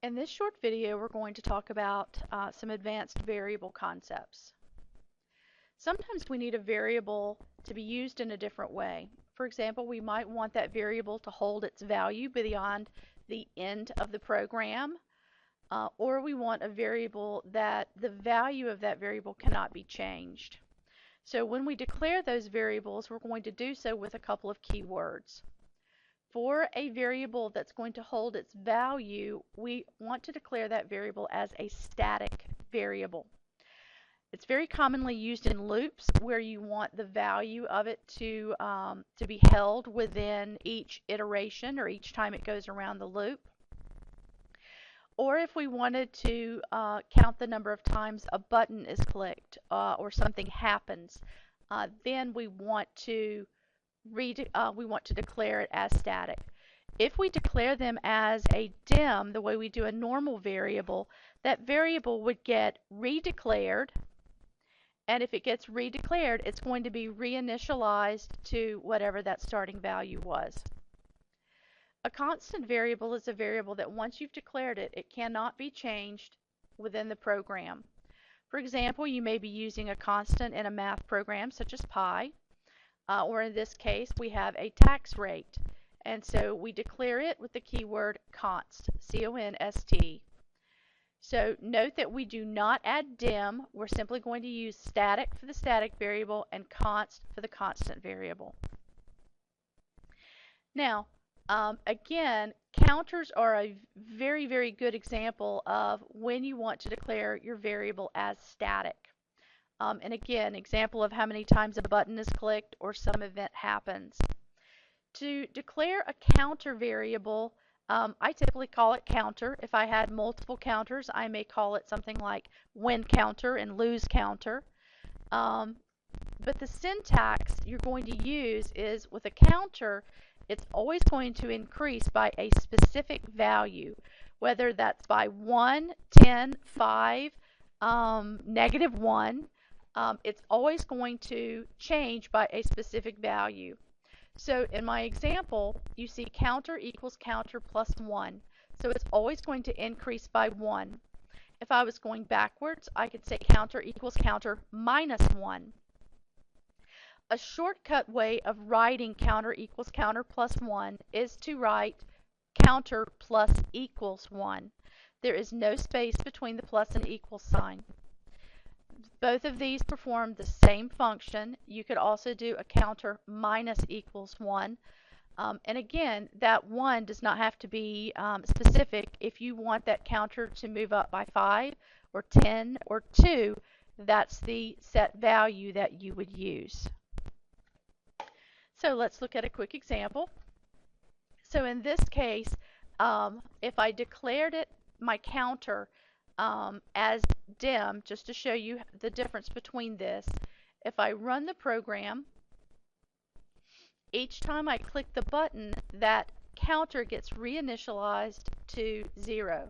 In this short video, we're going to talk about some advanced variable concepts. Sometimes we need a variable to be used in a different way. For example, we might want that variable to hold its value beyond the end of the program, or we want a variable that the value of that variable cannot be changed. So when we declare those variables, we're going to do so with a couple of keywords. For a variable that's going to hold its value, we want to declare that variable as a static variable. It's very commonly used in loops where you want the value of it to be held within each iteration or each time it goes around the loop. Or if we wanted to count the number of times a button is clicked or something happens, then we want to declare it as static. If we declare them as a dim, the way we do a normal variable, that variable would get redeclared, and if it gets redeclared, it's going to be reinitialized to whatever that starting value was. A constant variable is a variable that once you've declared it, it cannot be changed within the program. For example, you may be using a constant in a math program such as pi. Or in this case, we have a tax rate. And so we declare it with the keyword const, C-O-N-S-T. So note that we do not add dim. We're simply going to use static for the static variable and const for the constant variable. Now, again, counters are a very, very good example of when you want to declare your variable as static. And again, example of how many times a button is clicked or some event happens. To declare a counter variable, I typically call it counter. If I had multiple counters, I may call it something like win counter and lose counter. But the syntax you're going to use is with a counter, it's always going to increase by a specific value, whether that's by 1, 10, 5, -1. It's always going to change by a specific value. So in my example, you see counter equals counter plus 1. So it's always going to increase by 1. If I was going backwards, I could say counter equals counter minus 1. A shortcut way of writing counter equals counter plus 1 is to write counter plus equals 1. There is no space between the plus and equal sign. Both of these perform the same function. You could also do a counter minus equals 1. And again, that 1 does not have to be specific. If you want that counter to move up by 5 or 10 or 2, that's the set value that you would use. So let's look at a quick example. So in this case, if I declared it, my counter, as dim, just to show you the difference between this, if I run the program, each time I click the button, that counter gets reinitialized to 0.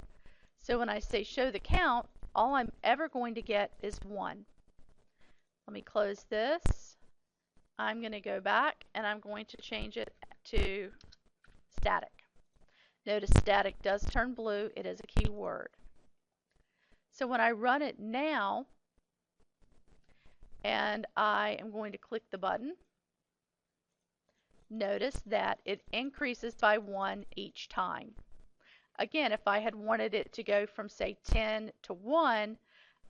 So when I say show the count, all I'm ever going to get is 1. Let me close this. I'm going to go back and I'm going to change it to static. Notice static does turn blue. It is a keyword. So when I run it now, and I am going to click the button, notice that it increases by 1 each time. Again, if I had wanted it to go from, say, 10 to 1,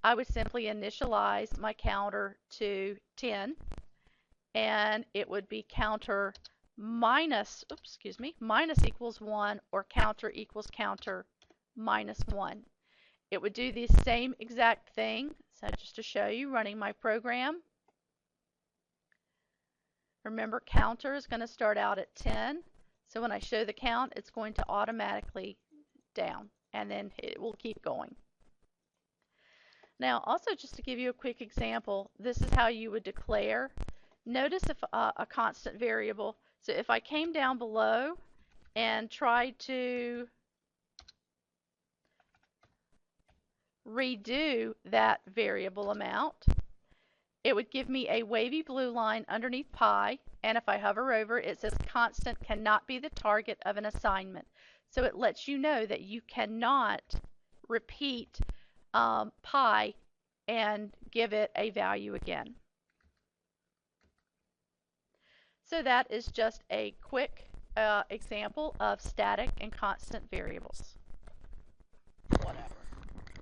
I would simply initialize my counter to 10, and it would be counter minus equals 1 or counter equals counter minus 1. It would do the same exact thing. So just to show you, running my program. Remember, counter is going to start out at 10. So when I show the count, it's going to automatically down, and then it will keep going. Now, also just to give you a quick example, this is how you would declare. Notice if a constant variable. So if I came down below and tried to redo that variable amount, it would give me a wavy blue line underneath pi, and if I hover over, it says constant cannot be the target of an assignment. So it lets you know that you cannot repeat pi and give it a value again. So that is just a quick example of static and constant variables. Whatever.